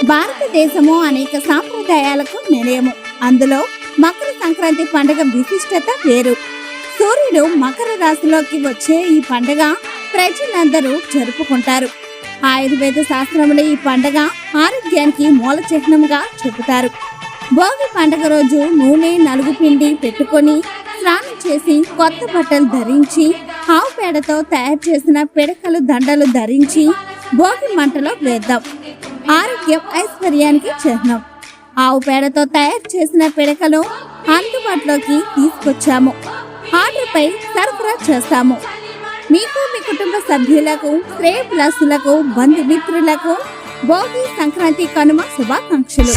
భారతదేశము అనేక సాంప్రదాయాలకు నిలయము. అందులో మకర సంక్రాంతి పండుగ విశిష్టత వేరు. సూర్యుడు మకర రాశిలోకి వచ్చే ఈ పండుగ ప్రజలందరూ జరుపుకుంటారు. ఆయుర్వేద శాస్త్రంలో ఈ పండుగ ఆరోగ్యానికి మూల చిహ్నంగా చెబుతారు. భోగి పండుగ రోజు నూనె నలుగు పిండి పెట్టుకొని స్నానం చేసి కొత్త బట్టలు ధరించి ఆవు పేడతో తయారు చేసిన పిడకలు దండలు ధరించి భోగి మంటలో వేద్దాం. ఆరోగ్యం ఐశ్వర్యానికి చిహ్నం. ఆవు పేడతో తయారు చేసిన పిడకలు అందుబాటులోకి తీసుకొచ్చాము. ఆర్డర్పై సరఫరా చేస్తాము. మీకు మీ కుటుంబ సభ్యులకు, శ్రేయభిలాషులకు, బంధుమిత్రులకు భోగి సంక్రాంతి కనుమ శుభాకాంక్షలు.